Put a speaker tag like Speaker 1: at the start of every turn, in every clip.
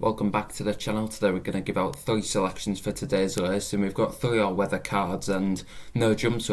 Speaker 1: Welcome back to the channel. Today we're going to give out 3 selections for today's race, and we've got 3 all-weather cards and no jumps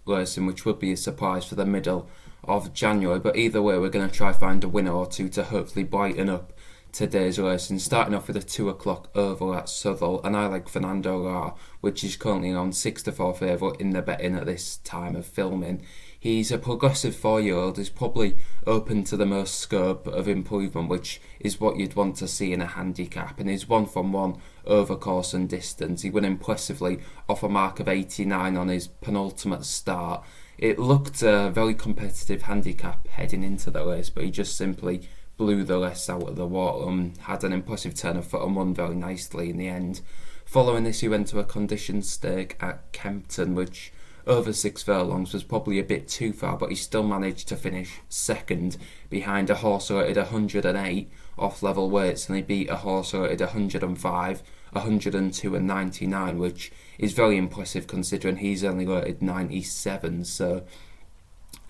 Speaker 1: racing, which would be a surprise for the middle of January. But either way, we're going to try find a winner or two to hopefully brighten up today's race. And starting off with a 2 o'clock oval at Southwell, and I like Fernando R, which is currently on 6-4 favourite in the betting at this time of filming. He's a progressive 4-year-old, is probably open to the most scope of improvement, which is what you'd want to see in a handicap, and he's 1-from-1 over course and distance. He won impressively off a mark of 89 on his penultimate start. It looked a very competitive handicap heading into the race, but he just simply blew the rest out of the water and had an impressive turn of foot and won very nicely in the end. Following this, he went to a conditioned stake at Kempton, which over 6 furlongs was probably a bit too far, but he still managed to finish second behind a horse rated 108 off level weights, and he beat a horse rated 105, 102 and 99, which is very impressive considering he's only rated 97. So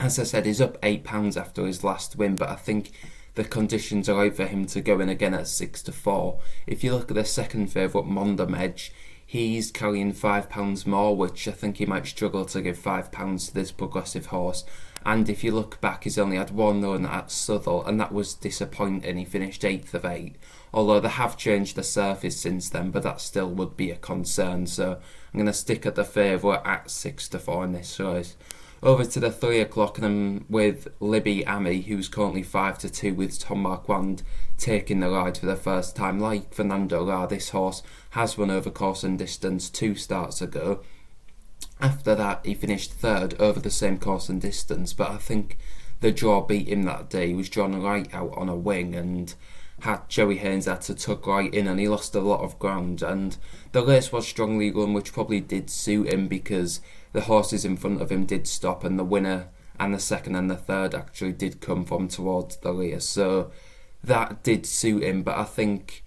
Speaker 1: as I said, he's up £8 after his last win, but I think the conditions are right for him to go in again at 6-4. If you look at the second favourite, Mondam Edge, he's carrying £5 more, which I think he might struggle to give £5 to this progressive horse. And if you look back, he's only had 1 run at Southwell, and that was disappointing. He finished 8th of 8. Although they have changed the surface since then, but that still would be a concern. So I'm going to stick at the favourite at 6-4 in this race. Over to the 3 o'clock, and I'm with Libby Amy, who's currently 5-2, with Tom Marquand taking the ride for the first time. Like Fernando R, this horse has run over course and distance 2 starts ago. After that, he finished 3rd over the same course and distance, but I think the draw beat him that day. He was drawn right out on a wing, and Joey Haynes had to tuck right in, and he lost a lot of ground. And the race was strongly run, which probably did suit him because the horses in front of him did stop, and the winner and the second and the third actually did come from towards the rear. So that did suit him, but I think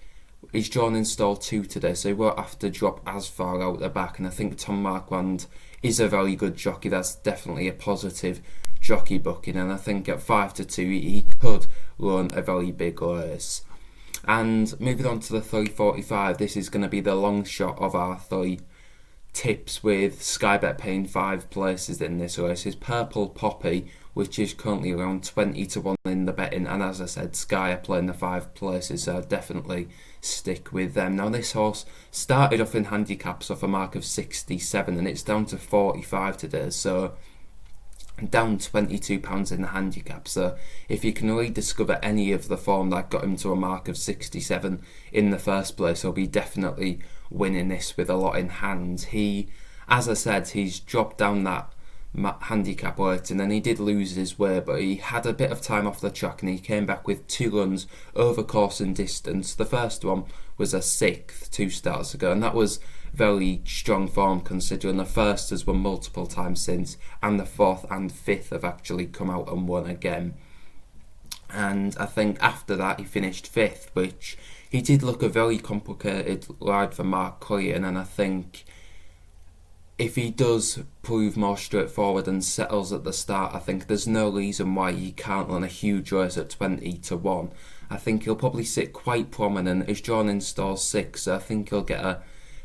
Speaker 1: he's drawn in stall 2 today, so he won't have to drop as far out the back. And I think Tom Marquand is a very good jockey. That's definitely a positive jockey booking, and I think at 5-2 he could run a very big race. And moving on to the 3:45, this is going to be the long shot of our 3 tips, with Sky Bet paying 5 places in this race. Is Purple Poppy, which is currently around 20-1 in the betting, and as I said, Sky are playing the 5 places, so I'd definitely stick with them. Now, this horse started off in handicaps off a mark of 67, and it's down to 45 today, so down £22 in the handicap. So if you can rediscover any of the form that got him to a mark of 67 in the first place, he'll be definitely winning this with a lot in hand. As I said, he's dropped down that handicap rating, and he did lose his way, but he had a bit of time off the track, and he came back with 2 runs over course and distance. The first one was a 6th 2 starts ago, and that was very strong form considering the first has won multiple times since, and the 4th and 5th have actually come out and won again. And I think after that he finished 5th, which he did look a very complicated ride for Mark Clayton, and I think if he does prove more straightforward and settles at the start, I think there's no reason why he can't run a huge race at 20-1. I think he'll probably sit quite prominent. He's drawn in stall 6, so I think he'll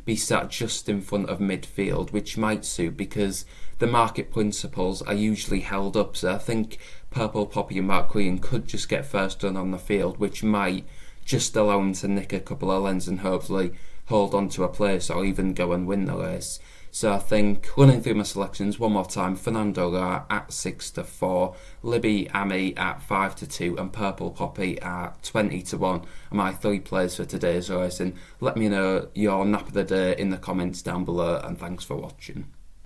Speaker 1: be sat just in front of midfield, which might suit because the market principles are usually held up. So I think Purple Poppy and Mark Queen could just get first run on the field, which might just allow him to nick a couple of lengths and hopefully hold on to a place or even go and win the race. So I think, running through my selections one more time, Fernando R at 6-4, Libby Amy at 5-2, and Purple Poppy at 20-1 are my 3 plays for today's race. And let me know your nap of the day in the comments down below, and thanks for watching.